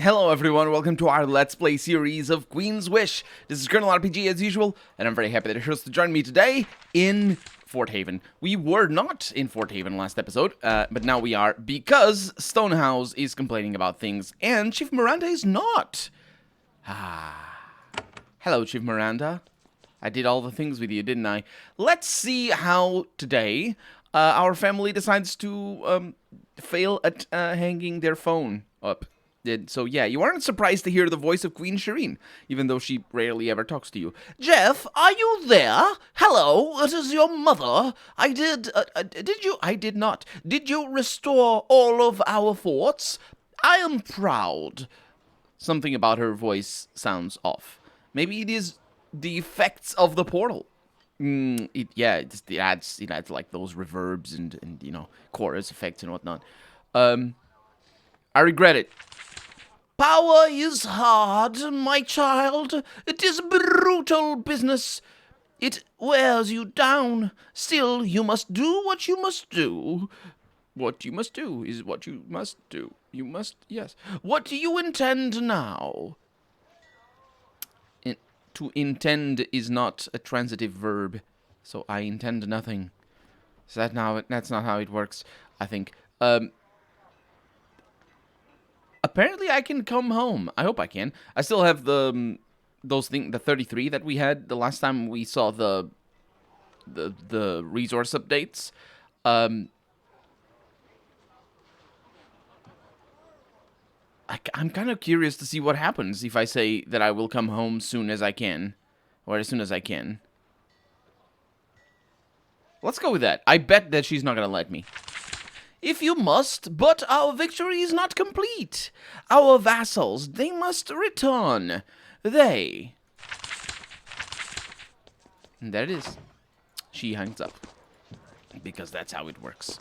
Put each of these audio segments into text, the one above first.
Hello everyone, welcome to our Let's Play series of Queen's Wish. This is Colonel RPG as usual, and I'm very happy that you're to join me today in Fort Haven. We were not in Fort Haven last episode, but now we are because Stonehouse is complaining about things, and Chief Miranda is not. Hello, Chief Miranda. I did all the things with you, didn't I? Let's see how today our family decides to fail at hanging their phone up. So yeah, you aren't surprised to hear the voice of Queen Shireen, even though she rarely ever talks to you. Jeff, are you there? Hello, it is your mother. Did you? I did not. Did you restore all of our forts? I am proud. Something about her voice sounds off. Maybe it is the effects of the portal. It adds like those reverbs and you know, chorus effects and whatnot. I regret it. Power is hard, my child. It is brutal business. It wears you down. Still, you must do what you must do. What you must do is what you must do. You must, yes. What do you intend now? To intend is not a transitive verb, so I intend nothing. That's not how it works, I think. Apparently I can come home. I hope I can. I still have the 33 that we had the last time we saw the resource updates. I'm kind of curious to see what happens if I say that I will come home soon as I can, or as soon as I can. Let's go with that. I bet that she's not gonna let me. If you must, but our victory is not complete. Our vassals, they must return. And there it is. She hangs up. Because that's how it works.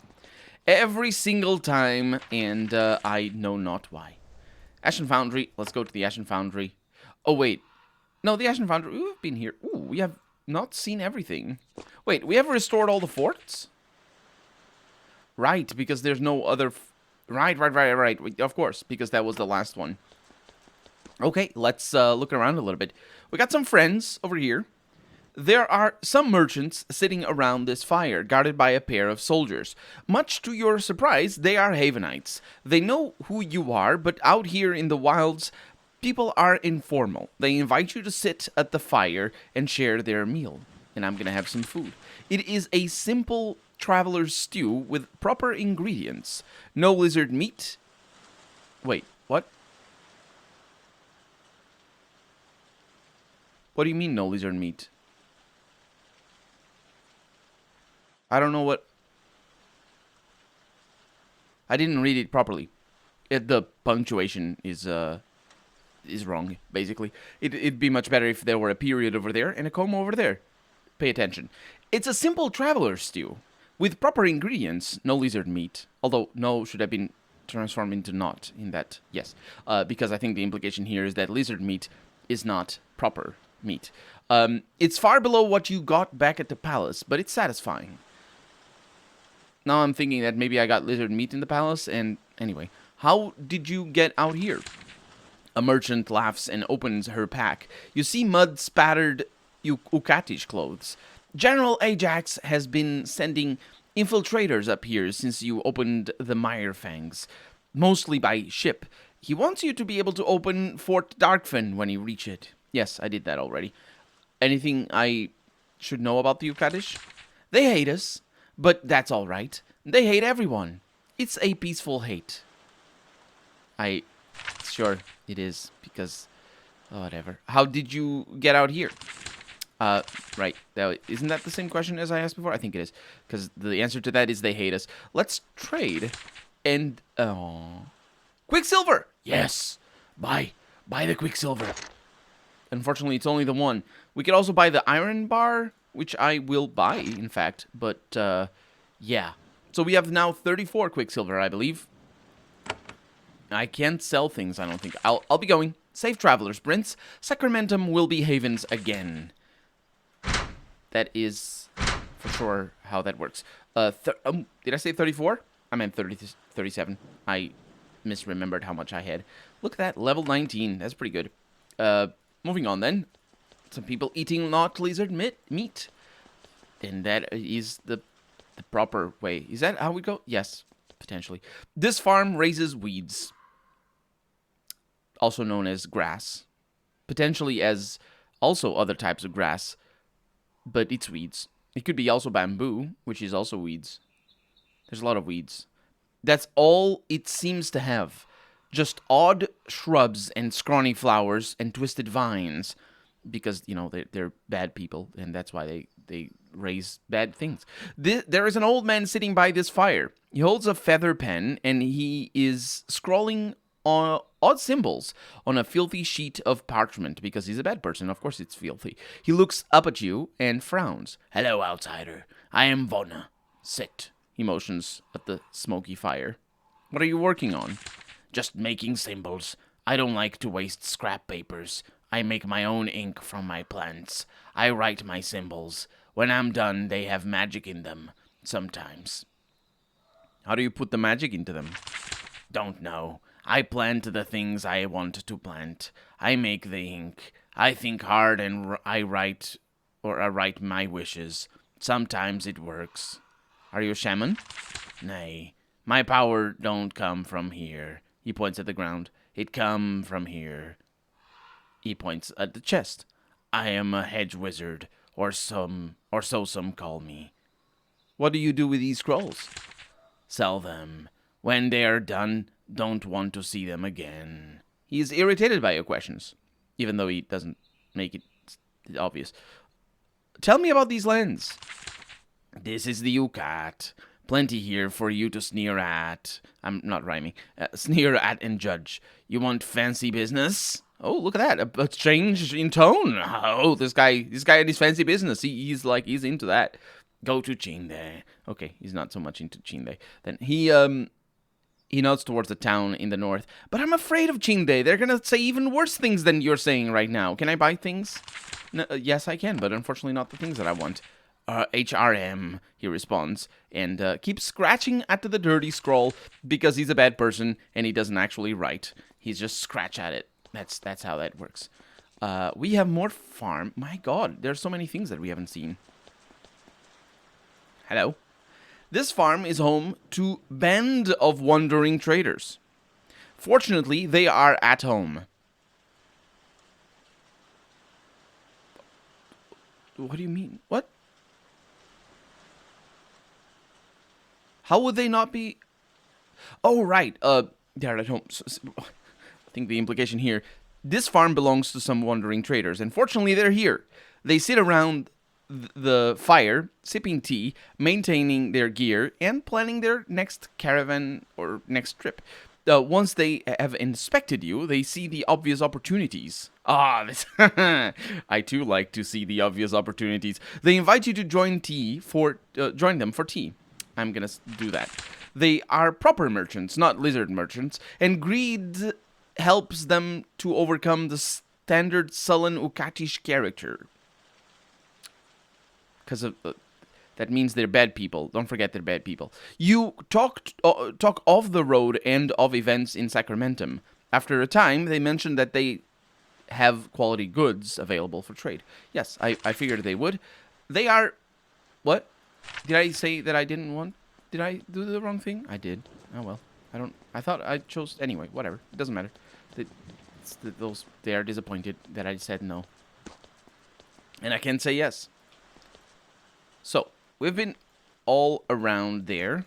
Every single time, and I know not why. Ashen Foundry. Let's go to the Ashen Foundry. Oh, wait. No, the Ashen Foundry. We've been here. Ooh, we have not seen everything. Wait, we have restored all the forts? Right, because there's no other... Right. Of course, because that was the last one. Okay, let's look around a little bit. We got some friends over here. There are some merchants sitting around this fire, guarded by a pair of soldiers. Much to your surprise, they are Havenites. They know who you are, but out here in the wilds, people are informal. They invite you to sit at the fire and share their meal. And I'm gonna have some food. It is a simple traveler's stew with proper ingredients. No lizard meat. Wait, what? What do you mean no lizard meat? I don't know what... I didn't read it properly. The punctuation is wrong, basically. It'd be much better if there were a period over there and a comma over there. Pay attention. It's a simple traveler's stew. With proper ingredients, no lizard meat. Although, no should have been transformed into not in that. Yes, because I think the implication here is that lizard meat is not proper meat. It's far below what you got back at the palace, but it's satisfying. Now I'm thinking that maybe I got lizard meat in the palace, and anyway. How did you get out here? A merchant laughs and opens her pack. You see mud-spattered Ukatish clothes. General Ajax has been sending infiltrators up here since you opened the Mirefangs, mostly by ship. He wants you to be able to open Fort Darkfen when you reach it. Yes, I did that already. Anything I should know about the Ukatish? They hate us, but that's all right. They hate everyone. It's a peaceful hate. Sure, it is, because... whatever. How did you get out here? Right. Isn't that the same question as I asked before? I think it is. Because the answer to that is they hate us. Let's trade. And, Quicksilver! Yes! Buy the Quicksilver. Unfortunately, it's only the one. We could also buy the Iron Bar, which I will buy, in fact. But, yeah. So we have now 34 Quicksilver, I believe. I can't sell things, I don't think. I'll be going. Safe travelers, Prince. Sacramentum will be havens again. That is for sure how that works. Did I say 34? I meant 37. I misremembered how much I had. Look at that, level 19. That's pretty good. Moving on then. Some people eating not lizard meat. And that is the proper way. Is that how we go? Yes, potentially. This farm raises weeds, also known as grass. Potentially as also other types of grass, but it's weeds. It could be also bamboo, which is also weeds. There's a lot of weeds. That's all it seems to have. Just odd shrubs and scrawny flowers and twisted vines. Because, you know, they're bad people, and that's why they raise bad things. There is an old man sitting by this fire. He holds a feather pen, and he is scrawling on odd symbols on a filthy sheet of parchment, because he's a bad person. Of course it's filthy. He looks up at you and frowns. Hello, outsider. I am Vona. Sit. He motions at the smoky fire. What are you working on? Just making symbols. I don't like to waste scrap papers. I make my own ink from my plants. I write my symbols. When I'm done, they have magic in them. Sometimes. How do you put the magic into them? Don't know. I plant the things I want to plant. I make the ink. I think hard and I write my wishes. Sometimes it works. Are you a shaman? Nay. My power don't come from here. He points at the ground. It come from here. He points at the chest. I am a hedge wizard, or so some call me. What do you do with these scrolls? Sell them. When they are done, don't want to see them again. He is irritated by your questions, even though he doesn't make it obvious. Tell me about these lands. This is the Ucat. Plenty here for you to sneer at. I'm not rhyming. Sneer at and judge. You want fancy business? Oh, look at that. A change in tone. Oh, this guy and his fancy business. He's into that. Go to Chinde. Okay, he's not so much into Chinde. Then he nods towards the town in the north. But I'm afraid of Chinde. They're going to say even worse things than you're saying right now. Can I buy things? No, yes, I can, but unfortunately not the things that I want. HRM, he responds, and keeps scratching at the dirty scroll because he's a bad person and he doesn't actually write. He's just scratch at it. That's how that works. We have more farm. My God, there's so many things that we haven't seen. Hello. This farm is home to band of wandering traders. Fortunately, they are at home. What do you mean? What? How would they not be? Oh, right. They're at home. I think the implication here, this farm belongs to some wandering traders, and fortunately they're here. They sit around the fire, sipping tea, maintaining their gear, and planning their next caravan or next trip. Once they have inspected you, they see the obvious opportunities. I too like to see the obvious opportunities. They invite you to join them for tea. I'm gonna do that. They are proper merchants, not lizard merchants, and greed helps them to overcome the standard sullen Ukatish character. Because of that means they're bad people. Don't forget they're bad people. You talk of the road and of events in Sacramentum. After a time, they mentioned that they have quality goods available for trade. Yes, I figured they would. They are... What? Did I say that I didn't want... Did I do the wrong thing? I did. Oh, well. I thought I chose... Anyway, whatever. It doesn't matter. They are disappointed that I said no. And I can say yes. So, we've been all around there.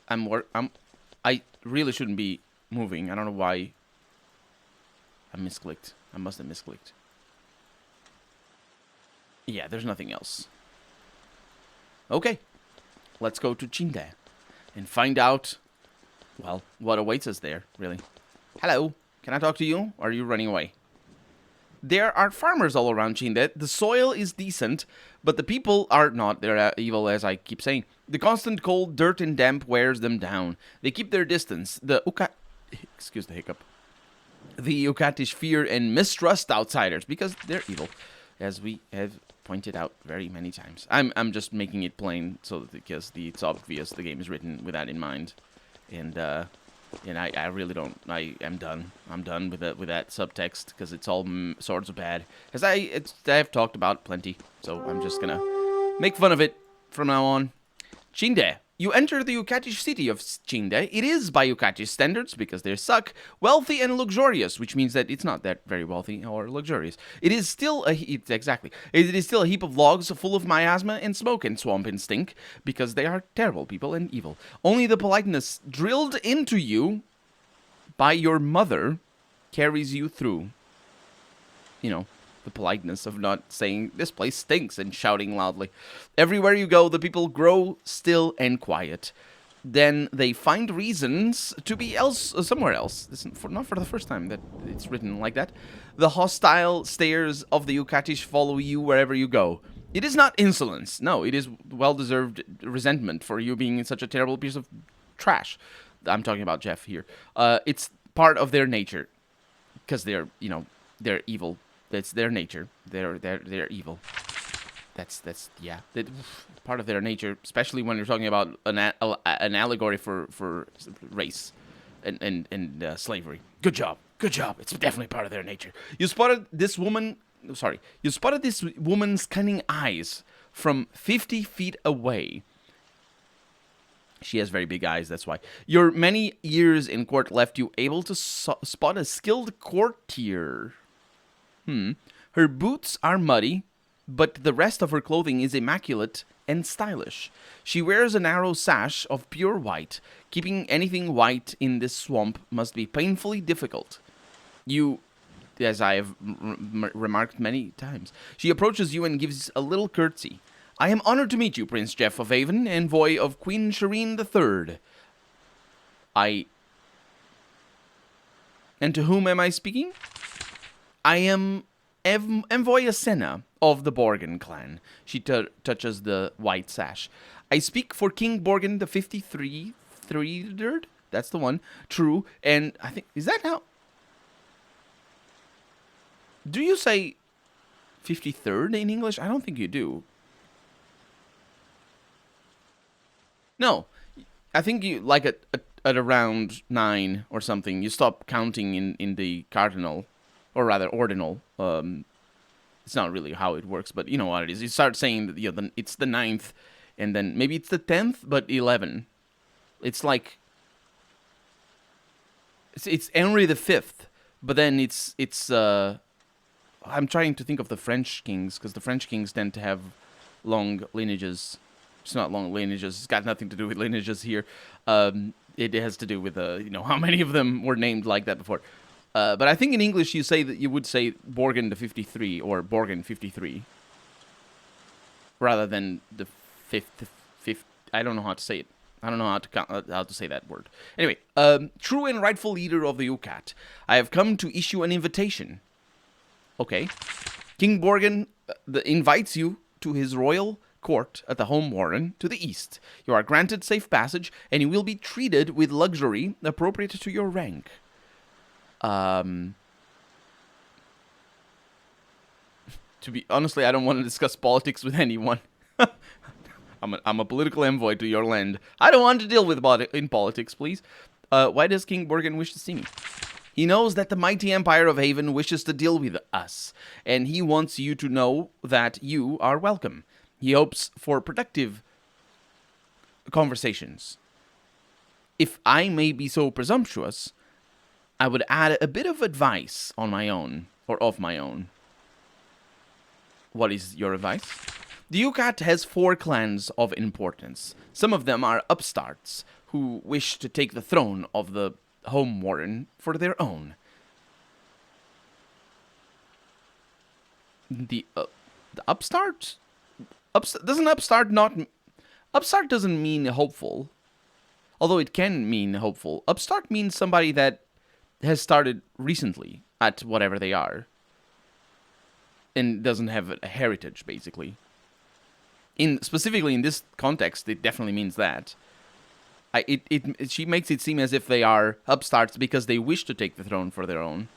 I really shouldn't be moving. I don't know why I misclicked. I must have misclicked. Yeah, there's nothing else. Okay, let's go to Chinde and find out, well, what awaits us there, really. Hello, can I talk to you, or are you running away? There are farmers all around Chinde. The soil is decent, but the people are not. They're evil, as I keep saying. The constant cold, dirt, and damp wears them down. They keep their distance. Excuse the hiccup. The Ukatish fear and mistrust outsiders because they're evil, as we have pointed out very many times. I'm just making it plain so that because it's obvious the game is written with that in mind. and I really don't. I am done. I'm done with that subtext because it's all sorts of bad. As I've talked about plenty, so I'm just gonna make fun of it from now on. Chinde. You enter the Yucatish city of Chinde. It is, by Yucatish standards, because they suck, wealthy and luxurious, which means that it's not that very wealthy or luxurious. It is still it is still a heap of logs full of miasma and smoke and swamp and stink, because they are terrible people and evil. Only the politeness drilled into you by your mother carries you through. You know, the politeness of not saying, this place stinks, and shouting loudly. Everywhere you go, the people grow still and quiet. Then they find reasons to be somewhere else. This is not for the first time that it's written like that. The hostile stares of the Yucatish follow you wherever you go. It is not insolence. No, it is well-deserved resentment for you being such a terrible piece of trash. I'm talking about Jeff here. It's part of their nature, because they're evil. That's their nature. They're evil. That's part of their nature, especially when you're talking about an allegory for race and slavery. Good job. It's definitely part of their nature. You spotted this woman's cunning eyes from 50 feet away. She has very big eyes, that's why. Your many years in court left you able to spot a skilled courtier. Her boots are muddy, but the rest of her clothing is immaculate and stylish. She wears a narrow sash of pure white. Keeping anything white in this swamp must be painfully difficult. You, as I have remarked many times, she approaches you and gives a little curtsy. I am honored to meet you, Prince Jeff of Avon, envoy of Queen Shireen III. And to whom am I speaking? I am Envoy Asena of the Borgin clan. She touches the white sash. I speak for King Borgin the 53rd? That's the one. True. And I think, is that how? Do you say 53rd in English? I don't think you do. No. I think you, like at around 9 or something, you stop counting in the cardinal. Or rather, ordinal. It's not really how it works, but you know what it is. You start saying that it's the 9th, and then maybe it's the 10th, but 11. It's like it's Henry the 5th, but then it's I'm trying to think of the French kings, because the French kings tend to have long lineages. It's not long lineages. It's got nothing to do with lineages here. It has to do with how many of them were named like that before. But I think in English you would say Borgin the 53 or Borgin 53 rather than the fifth. I don't know how to say it. I don't know how to say that word. Anyway, true and rightful leader of the Ucat, I have come to issue an invitation. Okay. King Borgin invites you to his royal court at the home warren to the east. You are granted safe passage, and you will be treated with luxury appropriate to your rank. To be honestly, I don't want to discuss politics with anyone. I'm a political envoy to your land. I don't want to deal with in politics, please. Why does King Borgin wish to see me? He knows that the mighty Empire of Haven wishes to deal with us, and he wants you to know that you are welcome. He hopes for productive conversations. If I may be so presumptuous, I would add a bit of advice on my own, or of my own. What is your advice? The Ucat has 4 clans of importance. Some of them are upstarts who wish to take the throne of the home warren for their own. The upstart? Doesn't upstart not... Upstart doesn't mean hopeful. Although it can mean hopeful. Upstart means somebody that has started recently at whatever they are. And doesn't have a heritage, basically. Specifically in this context, it definitely means that. She makes it seem as if they are upstarts because they wish to take the throne for their own.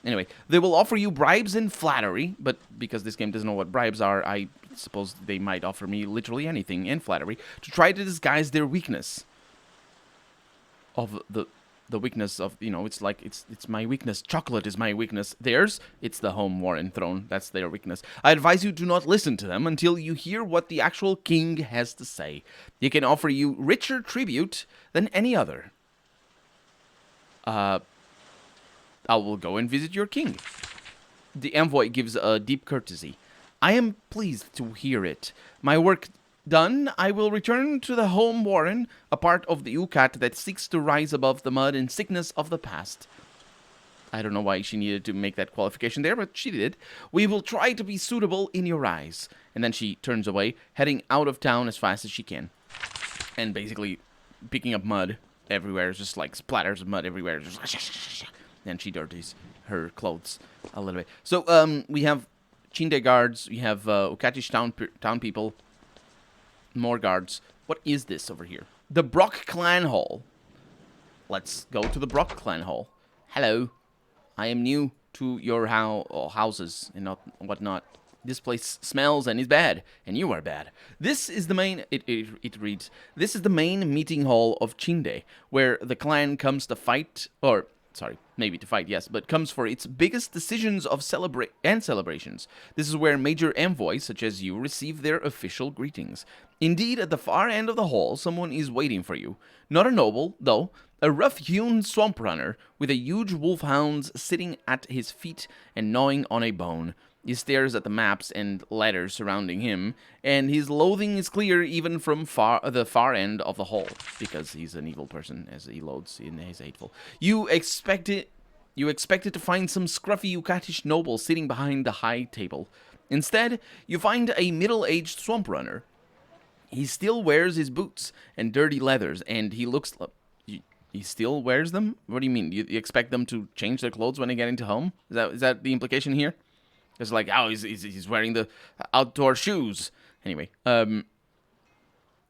Anyway, they will offer you bribes and flattery, but because this game doesn't know what bribes are, I suppose they might offer me literally anything and flattery to try to disguise their weakness. of the weakness of, it's like it's my weakness. Chocolate is my weakness. Theirs, it's the home Warren throne. That's their weakness. I advise you do not listen to them until you hear what the actual king has to say. He can offer you richer tribute than any other. I will go and visit your king. The envoy gives a deep courtesy. I am pleased to hear it. My work done, I will return to the home Warren, a part of the UCAT that seeks to rise above the mud and sickness of the past. I don't know why she needed to make that qualification there, but she did. We will try to be suitable in your eyes. And then she turns away, heading out of town as fast as she can. And basically picking up mud everywhere, just like splatters of mud everywhere. And she dirties her clothes a little bit. So we have Chinde guards, we have Ukatish town people, more guards. What is this over here? The Brock Clan Hall. Let's go to the Brock Clan Hall. Hello. I am new to your houses and whatnot. This place smells and is bad, and you are bad. This is the main, it reads, this is the main meeting hall of Chinde, where the clan comes to fight, or, sorry, maybe to fight, yes, but comes for its biggest decisions of celebrations. This is where major envoys, such as you, receive their official greetings. Indeed, at the far end of the hall, someone is waiting for you. Not a noble, though, a rough-hewn swamp runner with a huge wolfhound sitting at his feet and gnawing on a bone. He stares at the maps and letters surrounding him, and his loathing is clear even from the far end of the hall, because he's an evil person, as he loads in his hateful. You expected to find some scruffy Ukatish noble sitting behind the high table. Instead, you find a middle-aged swamp runner. He still wears his boots and dirty leathers, and he looks... He still wears them? What do you mean? You expect them to change their clothes when they get into home? Is that the implication here? It's like, oh, he's wearing the outdoor shoes. Anyway, and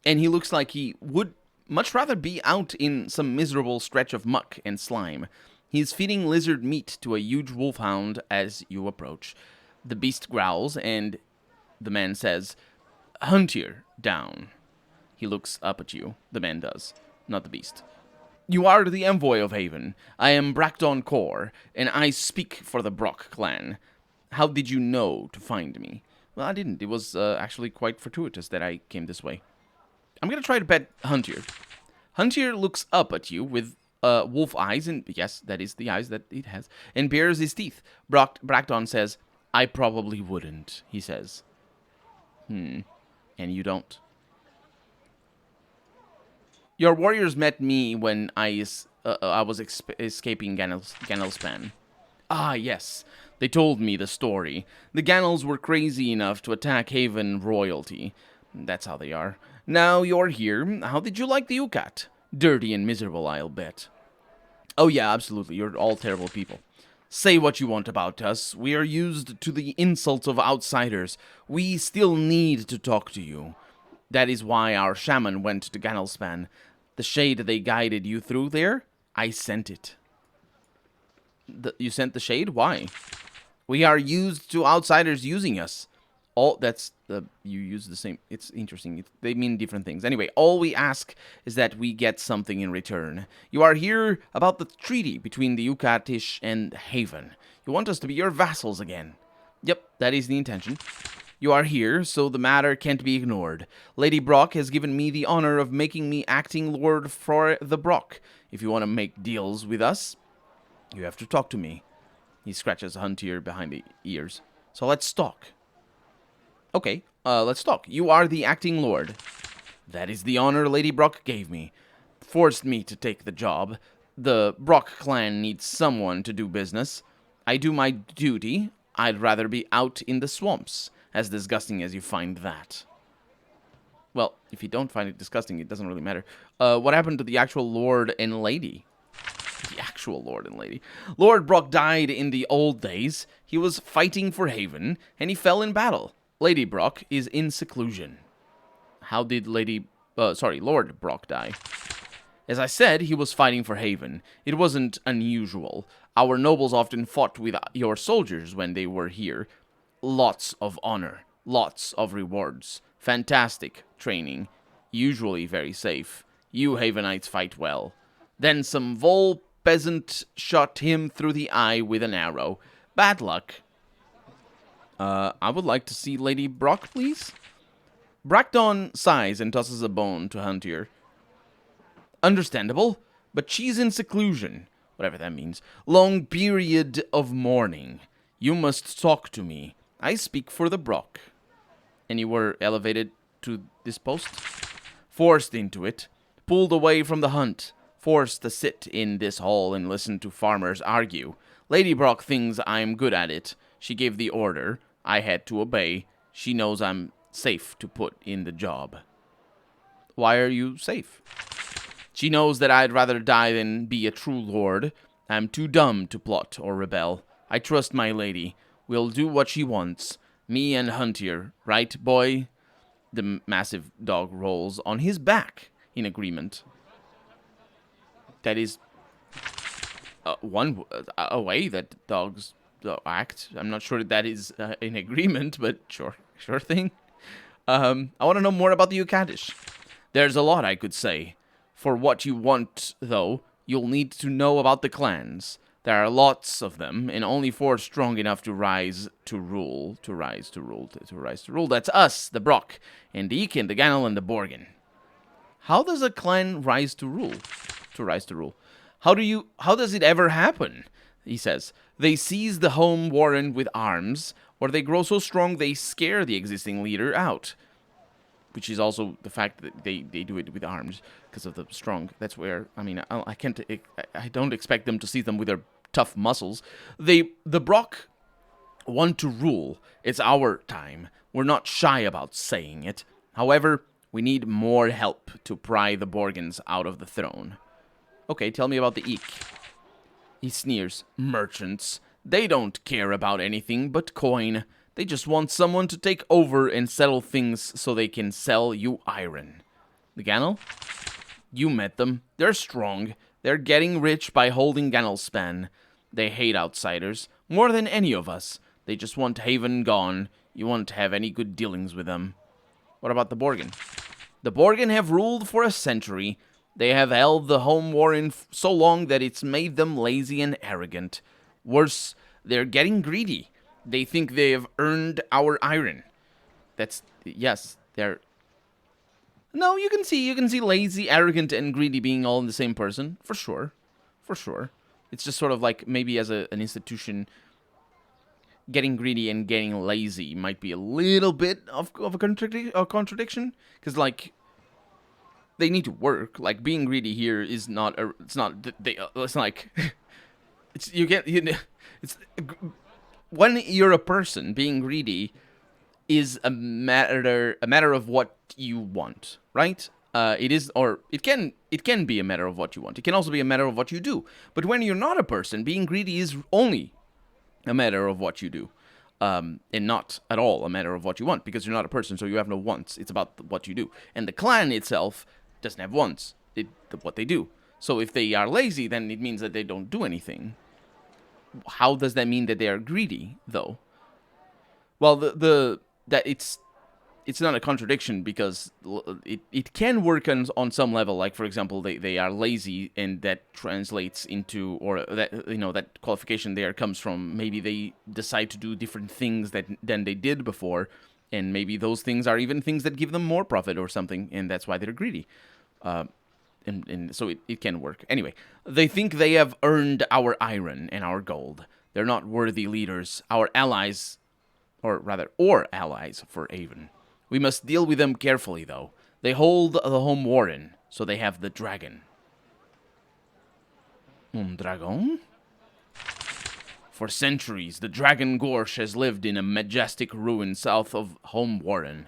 he looks like he would much rather be out in some miserable stretch of muck and slime. He's feeding lizard meat to a huge wolfhound as you approach. The beast growls, and the man says, "Hunt here, down." He looks up at you. The man does, not the beast. You are the envoy of Haven. I am Bracton Cor, and I speak for the Brock clan. How did you know to find me? Well, I didn't. It was actually quite fortuitous that I came this way. I'm going to try to bet Huntier. Huntier looks up at you with wolf eyes, and yes, that is the eyes that it has, and bares his teeth. Bracton says, I probably wouldn't, he says. And you don't. Your warriors met me when I was escaping Ganelspan. Ah, yes. They told me the story. The Ganels were crazy enough to attack Haven royalty. That's how they are. Now you're here. How did you like the UCAT? Dirty and miserable, I'll bet. Oh yeah, absolutely. You're all terrible people. Say what you want about us. We are used to the insults of outsiders. We still need to talk to you. That is why our shaman went to Ganelspan. The shade they guided you through there, I sent it. You sent the shade? Why? We are used to outsiders using us. You use the same. It's interesting. They mean different things. Anyway, all we ask is that we get something in return. You are here about the treaty between the Ukatish and Haven. You want us to be your vassals again. Yep, that is the intention. You are here, so the matter can't be ignored. Lady Brock has given me the honor of making me acting lord for the Brock. If you want to make deals with us, you have to talk to me. He scratches Huntier behind the ears. So let's talk. Okay, let's talk. You are the acting lord. That is the honor Lady Brock gave me. Forced me to take the job. The Brock clan needs someone to do business. I do my duty. I'd rather be out in the swamps. As disgusting as you find that. Well, if you don't find it disgusting, it doesn't really matter. What happened to the actual Lord and Lady? The actual Lord and Lady. Lord Brock died in the old days. He was fighting for Haven, and he fell in battle. Lady Brock is in seclusion. How did Lord Brock die? As I said, he was fighting for Haven. It wasn't unusual. Our nobles often fought with your soldiers when they were here. Lots of honor, lots of rewards, fantastic training, usually very safe. You Havenites fight well. Then some Vol peasant shot him through the eye with an arrow. Bad luck. I would like to see Lady Brock, please. Brackdon sighs and tosses a bone to Huntier. Understandable, but she's in seclusion, whatever that means. Long period of mourning. You must talk to me. I speak for the Brock. And you were elevated to this post? Forced into it. Pulled away from the hunt. Forced to sit in this hall and listen to farmers argue. Lady Brock thinks I'm good at it. She gave the order. I had to obey. She knows I'm safe to put in the job. Why are you safe? She knows that I'd rather die than be a true lord. I'm too dumb to plot or rebel. I trust my lady. We'll do what she wants. Me and Huntier, right, boy? The massive dog rolls on his back in agreement. That is one way that dogs act. I'm not sure that is in agreement, but sure thing. I want to know more about the Ukadish. There's a lot I could say. For what you want, though, you'll need to know about the clans. There are lots of them, and only 4 strong enough to rise to rule. To rise to rule. That's us, the Brock, and the Ekin, the Ganel, and the Borgin. How does a clan rise to rule? To rise to rule. How does it ever happen? He says. They seize the home warren with arms, or they grow so strong they scare the existing leader out. Which is also the fact that they do it with arms because of the strong. That's where, I mean, I don't expect them to see them with their tough muscles. The Brock want to rule. It's our time. We're not shy about saying it. However, we need more help to pry the Borgans out of the throne. Okay, tell me about the Eek. He sneers. Merchants. They don't care about anything but coin. They just want someone to take over and settle things so they can sell you iron. The Ganel? You met them. They're strong. They're getting rich by holding Ganelspan. They hate outsiders, more than any of us. They just want Haven gone. You won't have any good dealings with them. What about the Borgin? The Borgin have ruled for a century. They have held the home warren so long that it's made them lazy and arrogant. Worse, they're getting greedy. They think they have earned our iron. Yes, they're... No, you can see lazy, arrogant, and greedy being all in the same person. For sure. It's just sort of like maybe as an institution, getting greedy and getting lazy might be a little bit of a contradiction. Because, like, they need to work. Like, being greedy here is not... It's like... When you're a person, being greedy is a matter of what you want, right? It can be a matter of what you want. It can also be a matter of what you do. But when you're not a person, being greedy is only a matter of what you do, and not at all a matter of what you want, because you're not a person, so you have no wants. It's about what you do. And the clan itself doesn't have wants. What they do. So if they are lazy, then it means that they don't do anything. How does that mean that they are greedy, though? Well, that it's not a contradiction, because it can work on some level. Like, for example, they are lazy, and that translates into, or that qualification there comes from maybe they decide to do different things than they did before, and maybe those things are even things that give them more profit or something, and that's why they're greedy. And so it can work. Anyway, they think they have earned our iron and our gold. They're not worthy leaders, our allies, or allies for Avon. We must deal with them carefully, though. They hold the home warren, so they have the dragon. Un dragon? For centuries, the dragon Gorsh has lived in a majestic ruin south of home warren.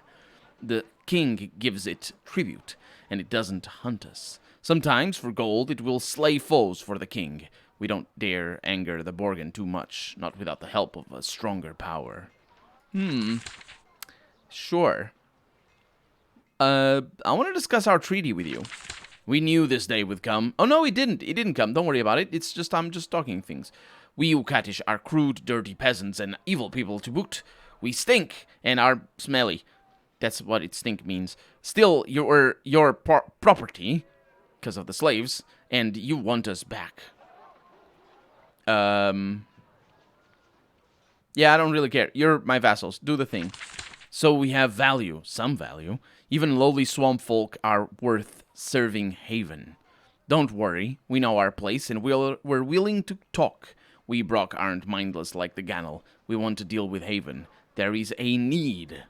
The king gives it tribute, and it doesn't hunt us. Sometimes, for gold, it will slay foes for the king. We don't dare anger the Borgin too much, not without the help of a stronger power. Sure. I want to discuss our treaty with you. We knew this day would come. Oh, no, it didn't. It didn't come. Don't worry about it. It's just, I'm just talking things. We Ukatish are crude, dirty peasants and evil people to boot. We stink and are smelly. That's what it stink means. Still, you're your property, because of the slaves, And you want us back. Yeah, I don't really care. You're my vassals. Do the thing. So we have value. Some value. Even lowly swamp folk are worth serving Haven. Don't worry. We know our place, and we're willing to talk. We Brock aren't mindless like the Gannel. We want to deal with Haven. There is a need.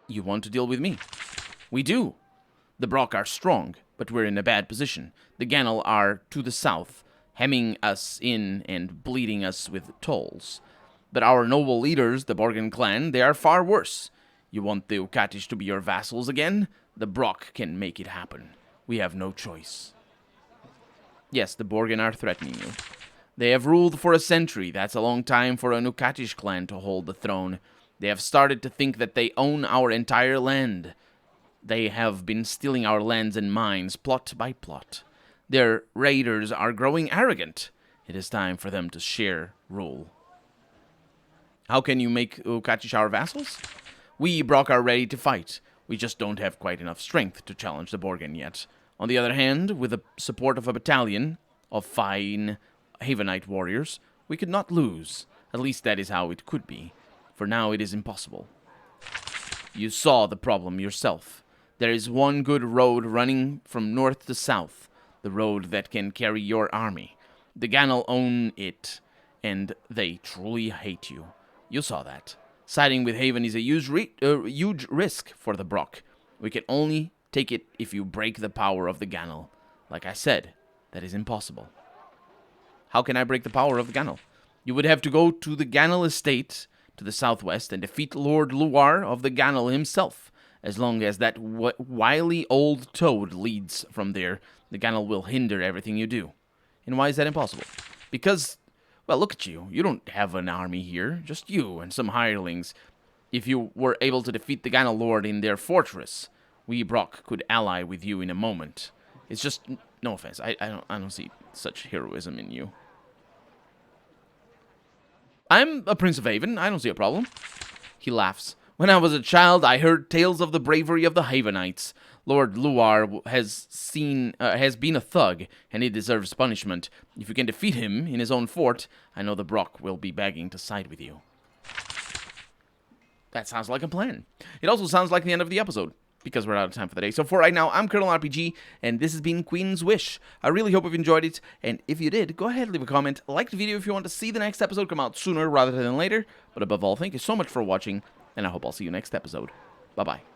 You want to deal with me? We do. The Brock are strong, but we're in a bad position. The Gannel are to the south, hemming us in and bleeding us with tolls. But our noble leaders, the Borgen clan, they are far worse. You want the Ukatish to be your vassals again? The Brock can make it happen. We have no choice. Yes, the Borgen are threatening you. They have ruled for a century. That's a long time for an Ukatish clan to hold the throne. They have started to think that they own our entire land. They have been stealing our lands and mines, plot by plot. Their raiders are growing arrogant. It is time for them to share rule. How can you make Ukatish our vassals? We, Brock, are ready to fight. We just don't have quite enough strength to challenge the Borgen yet. On the other hand, with the support of a battalion of fine Havenite warriors, we could not lose. At least that is how it could be. For now, it is impossible. You saw the problem yourself. There is one good road running from north to south, the road that can carry your army. The Gannel own it, and they truly hate you. You saw that. Siding with Haven is a huge risk for the Brock. We can only take it if you break the power of the Gannel. Like I said, that is impossible. How can I break the power of the Gannel? You would have to go to the Gannel estate to the southwest and defeat Lord Luar of the Gannel himself. As long as that wily old toad leads from there, the Gannel will hinder everything you do. And why is that impossible? Because, well, look at you. You don't have an army here. Just you and some hirelings. If you were able to defeat the Gannel Lord in their fortress, we Brock could ally with you in a moment. It's just, no offense, I don't see such heroism in you. I'm a Prince of Haven. I don't see a problem. He laughs. When I was a child, I heard tales of the bravery of the Havenites. Lord Luar has been a thug, and he deserves punishment. If you can defeat him in his own fort, I know the Brock will be begging to side with you. That sounds like a plan. It also sounds like the end of the episode, because we're out of time for the day. So for right now, I'm Colonel RPG, and this has been Queen's Wish. I really hope you've enjoyed it, and if you did, go ahead, leave a comment, like the video if you want to see the next episode come out sooner rather than later. But above all, thank you so much for watching, and I hope I'll see you next episode. Bye-bye.